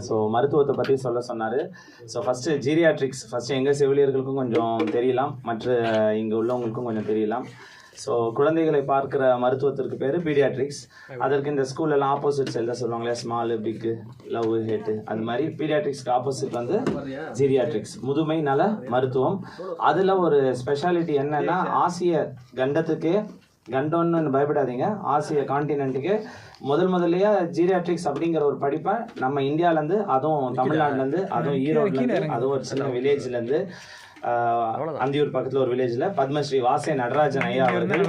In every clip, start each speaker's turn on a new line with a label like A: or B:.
A: So மருத்துவத்தை பற்றி சொன்னார். ஸோ ஃபஸ்ட்டு ஜீரியாட்ரிக்ஸ் ஃபஸ்ட்டு எங்கள் செவிலியர்களுக்கும் கொஞ்சம் தெரியலாம், மற்ற இங்கே உள்ளவங்களுக்கும் கொஞ்சம் தெரியலாம். ஸோ குழந்தைகளை பார்க்குற மருத்துவத்திற்கு பேர் பீடியாட்ரிக்ஸ். அதற்கு இந்த ஸ்கூல்லலாம் ஆப்போசிட்ஸ் எழுத சொல்லுவாங்களே, ஸ்மாலு, பிக்கு, லவ், ஹெட்டு, அது மாதிரி பீடியாட்ரிக்ஸ்க்கு ஆப்போசிட் வந்து ஜீரியாட்ரிக்ஸ், முதுமை நல மருத்துவம். அதில் ஒரு ஸ்பெஷாலிட்டி என்னன்னா, ஆசிய கண்டம்னு பயப்படாதீங்க, ஆசிய கான்டினென்ட்டுக்கு முதல்லையே ஜீரியாட்ரிக்ஸ் அப்படிங்கிற ஒரு படிப்பை நம்ம இந்தியாவிலேருந்து, அதுவும் தமிழ்நாட்டிலேருந்து, அதுவும் ஈரோட்லேருந்து, அதுவும் ஒரு சின்ன வில்லேஜ்லேருந்து, அந்தியூர் பக்கத்தில் ஒரு வில்லேஜில் பத்மஸ்ரீ வாசே நடராஜன் ஐயா அவர்கள்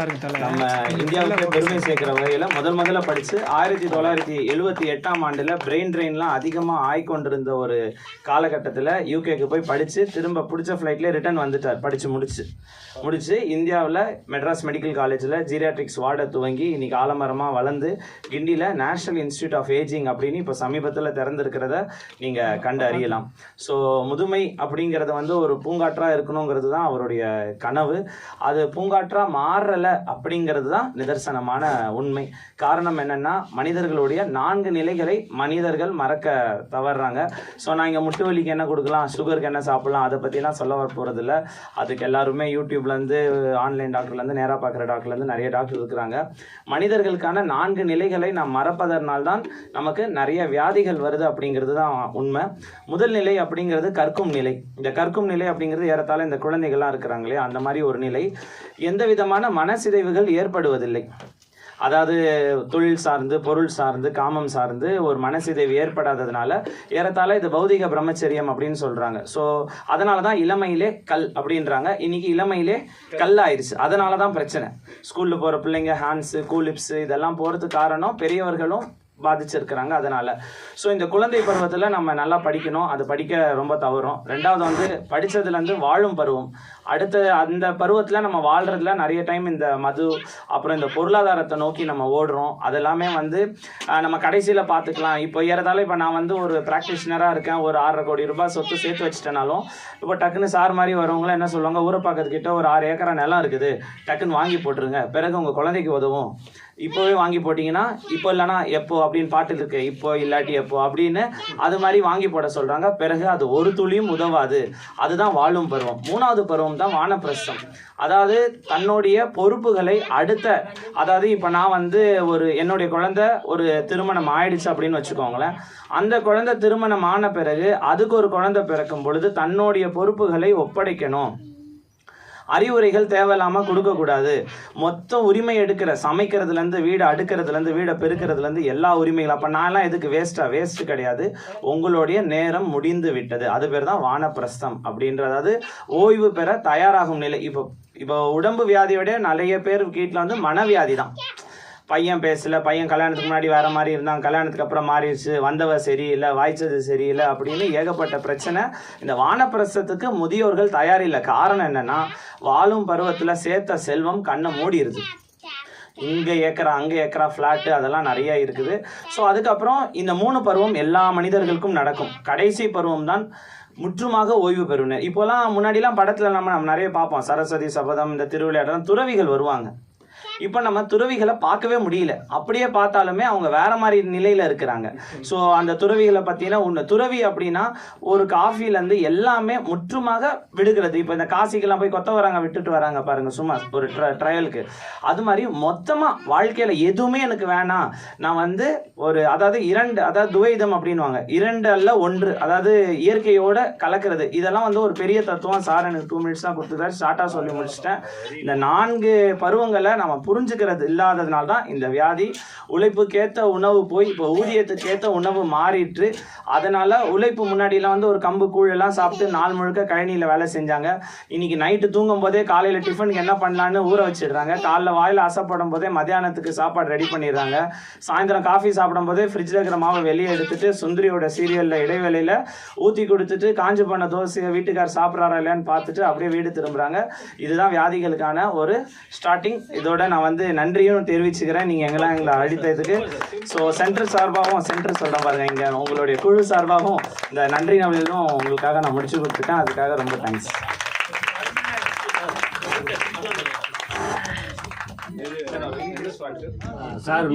A: நம்ம இந்தியாவுக்கு பெருமை சேர்க்கிற வகையில் முதல்ல படித்து 1978ஆம் ஆண்டில் பிரெயின் ட்ரெயின்லாம் அதிகமாக ஆய்கொண்டிருந்த ஒரு காலகட்டத்தில் யூகேக்கு போய் படித்து திரும்ப பிடிச்ச ஃப்ளைட்லேயே ரிட்டர்ன் வந்துட்டார். படித்து முடிச்சு இந்தியாவில் மெட்ராஸ் மெடிக்கல் காலேஜில் ஜீரியாட்ரிக்ஸ் வார்டை துவங்கி இன்னைக்கு ஆலமரமாக வளர்ந்து கிண்டியில் நேஷனல் இன்ஸ்டியூட் ஆஃப் ஏஜிங் அப்படின்னு இப்போ சமீபத்தில் திறந்திருக்கிறத நீங்கள் கண்டு அறியலாம். ஸோ முதுமை அப்படிங்கிறத வந்து ஒரு பூங்காற்றா இருக்கணுங்கிறது தான் அவருடைய கனவு. அது பூங்காற்றா மாறல அப்படிங்கிறது தான் நிதர்சனமான உண்மை. காரணம் என்னன்னா, மனிதர்களுடைய 4 நிலைகளை மனிதர்கள் மறக்க தவறுறாங்க. ஸோ நான் இங்கே முட்டு வலிக்கு என்ன கொடுக்கலாம், சுகருக்கு என்ன சாப்பிடலாம், அதை பற்றிலாம் சொல்ல வர போகிறதில்ல. அதுக்கு எல்லாருமே யூடியூப்லேருந்து, ஆன்லைன் டாக்டர்லேருந்து, நேராக பார்க்குற டாக்டர்லேருந்து நிறைய டாக்டர் இருக்கிறாங்க. மனிதர்களுக்கான 4 நிலைகளை நாம் மறப்பதனால்தான் நமக்கு நிறைய வியாதிகள் வருது அப்படிங்கிறது தான் உண்மை. முதல் நிலை அப்படிங்கிறது கற்கும் நிலை. இந்த கற்கும் நிலை அப்படிங்கிறது ஏறத்தாழ இந்த குழந்தைகள்லாம் இருக்கிறாங்களே அந்த மாதிரி ஒரு நிலை. எந்த விதமான மனசிதைவுகள் ஏற்படுவதில்லை. அதாவது தொழில் சார்ந்து, பொருள் சார்ந்து, காமம் சார்ந்து ஒரு மனசிதைவு ஏற்படாததுனால ஏறத்தாழ இது பௌதிக பிரம்மச்சரியம் அப்படின்னு சொல்றாங்க. ஸோ அதனால தான் இளமையிலே கல் அப்படின்றாங்க. இன்னைக்கு இளமையிலே கல் ஆயிடுச்சு. அதனால தான் பிரச்சனை. ஸ்கூலில் போகிற பிள்ளைங்க ஹேண்ட்ஸு, கூலிப்ஸு இதெல்லாம் போகிறதுக்கு காரணம் பெரியவர்களும் பாதிச்சிருக்கிறாங்க. அதனால ஸோ இந்த குழந்தை பருவத்தில் நம்ம நல்லா படிக்கணும். அது படிக்க ரொம்ப தவறும். ரெண்டாவது வந்து படித்ததுலேருந்து வாழும் பருவம். அடுத்த அந்த பருவத்தில் நம்ம வாழ்கிறதுல நிறைய டைம் இந்த மது, அப்புறம் இந்த பொருளாதாரத்தை நோக்கி நம்ம ஓடுறோம். அதெல்லாமே வந்து நம்ம கடைசியில் பார்த்துக்கலாம். இப்போ ஏறதால இப்போ நான் வந்து ஒரு ப்ராக்டிஷனராக இருக்கேன், ஒரு 6.5 கோடி ரூபாய் சொத்து சேர்த்து வச்சுட்டேனாலும் இப்போ டக்குன்னு சார் மாதிரி வரவங்களாம் என்ன சொல்லுவாங்க, ஊரப்பாக்கத்துக்கிட்ட ஒரு 6 ஏக்கரா நிலம் இருக்குது, டக்குன்னு வாங்கி போட்டுருங்க, பிறகு உங்கள் குழந்தைக்கு உதவும், இப்போவே வாங்கி போட்டிங்கன்னா இப்போ இல்லைனா எப்போ அப்படின்னு பாட்டு இருக்கு, இப்போ இல்லாட்டி எப்போ அப்படின்னு அது மாதிரி வாங்கி போட சொல்கிறாங்க. பிறகு அது ஒரு துளியும் உதவாது. அதுதான் வாழும் பருவம். 3வது பருவம் தான் வானப்பிரஸ்தம். அதாவது தன்னுடைய பொறுப்புகளை அதாவது இப்போ நான் வந்து என்னுடைய குழந்தை ஒரு திருமணம் ஆயிடுச்சு அப்படின்னு வச்சுக்கோங்களேன். அந்த குழந்தை திருமணம் ஆன பிறகு அதுக்கு ஒரு குழந்தை பிறக்கும் பொழுது தன்னுடைய பொறுப்புகளை ஒப்படைக்கணும். அறிவுரைகள் தேவையில்லாமல் கொடுக்கக்கூடாது. மொத்தம் உரிமை எடுக்கிற, சமைக்கிறதுலேருந்து, வீடை அடுக்கிறதுலேருந்து, வீடை பெருக்கிறதுலேருந்து எல்லா உரிமைகளும். அப்போ நான்லாம் எதுக்கு வேஸ்ட்டு கிடையாது. உங்களுடைய நேரம் முடிந்து விட்டது. அது பேர் தான் வானப்பிரஸ்தம் அப்படின்றது. அதாவது ஓய்வு பெற தயாராகும் நிலை. இப்போ உடம்பு வியாதியோட நிறைய பேர் வீட்டில் வந்து மனவியாதி தான். பையன் பேசல, பையன் கல்யாணத்துக்கு முன்னாடி வேற மாதிரி இருந்தான், கல்யாணத்துக்கு அப்புறம் மாறிடுச்சு, வந்தவ சரியில்லை, வாய்ச்சது சரியில்லை அப்படின்னு ஏகப்பட்ட பிரச்சனை. இந்த வானப்பிரஸ்தத்துக்கு முதியோர்கள் தயாரில்லை. காரணம் என்னன்னா, வாழும் பருவத்தில் சேர்த்த செல்வம் கண்ணை மூடிடுது. இங்கே ஏக்கரா, அங்கே ஏக்கரா, ஃப்ளாட்டு அதெல்லாம் நிறைய இருக்குது. ஸோ அதுக்கப்புறம் இந்த 3 பருவம் எல்லா மனிதர்களுக்கும் நடக்கும். கடைசி பருவம் தான் முற்றுமாக ஓய்வு பெறுனர். இப்போலாம் முன்னாடிலாம் படத்தில் நம்ம நிறைய பார்ப்போம், சரஸ்வதி சபதம், இந்த திருவிளையாடலாம் துறவிகள் வருவாங்க. இப்போ நம்ம துறவிகளை பார்க்கவே முடியல. அப்படியே பார்த்தாலுமே அவங்க வேற மாதிரி நிலையில இருக்கிறாங்க. ஸோ அந்த துறவிகளை பற்றினா துறவி அப்படின்னா ஒரு காஃபிலேருந்து எல்லாமே முற்றுமாக விடுகிறது. இப்போ இந்த காசிக்கெல்லாம் போய் கொத்தவரங்க விட்டுட்டு வராங்க பாருங்க, சும்மா ஒரு ட்ரையலுக்கு. அது மாதிரி மொத்தமாக வாழ்க்கையில் எதுவுமே எனக்கு வேணாம், நான் வந்து அதாவது துவைதம் அப்படின்வாங்க, 2 அல்ல 1, அதாவது இயற்கையோட கலக்கிறது. இதெல்லாம் வந்து ஒரு பெரிய தத்துவம். சார் எனக்கு 2 மினிட்ஸ் தான் கொடுத்துருக்காரு, ஷார்ட்டாக சொல்லி முடிச்சிட்டேன். இந்த 4 பருவங்களை நம்ம புரிஞ்சுக்கிறது இல்லாததுனால தான் இந்த வியாதி. உழைப்புக்கேற்ற உணவு போய் இப்போ ஊதியத்துக்கேற்ற உணவு மாறிட்டு, அதனால உழைப்பு முன்னாடிலாம் வந்து ஒரு கம்பு கூழெல்லாம் சாப்பிட்டு நாள் முழுக்க கழனியில் வேலை செஞ்சாங்க. இன்னைக்கு நைட்டு தூங்கும் போதே காலையில் டிஃபனுக்கு என்ன பண்ணலான்னு ஊற வச்சிடுறாங்க. காலைல வாயில் அசைப்படும் போதே மத்தியானத்துக்கு சாப்பாடு ரெடி பண்ணிடுறாங்க. சாயந்தரம் காஃபி சாப்பிடும் போதே ஃப்ரிட்ஜில் இருக்கிற மாவை வெளியே எடுத்துட்டு சுந்தரியோட சீரியலில் இடைவேளையில் ஊற்றி கொடுத்துட்டு காஞ்சு பண்ண தோசையை வீட்டுக்கார் சாப்பிட்றாரா இல்லையான்னு பார்த்துட்டு அப்படியே வீடு திரும்புகிறாங்க. இதுதான் வியாதிகளுக்கான ஒரு ஸ்டார்டிங். இதோட நான் வந்து நன்றியும் தெரிவிச்சுக்கிறேன் நீங்கள் எங்களை அடித்ததுக்கு. ஸோ சென்டர் சொல்கிறேன் பாருங்கள், இங்கே உங்களுடைய குழு சார்பாகவும் இந்த நன்றி நவலிலும் உங்களுக்காக நான் முடிச்சு கொடுத்துட்டேன். அதுக்காக ரொம்ப தேங்க்ஸ். சார்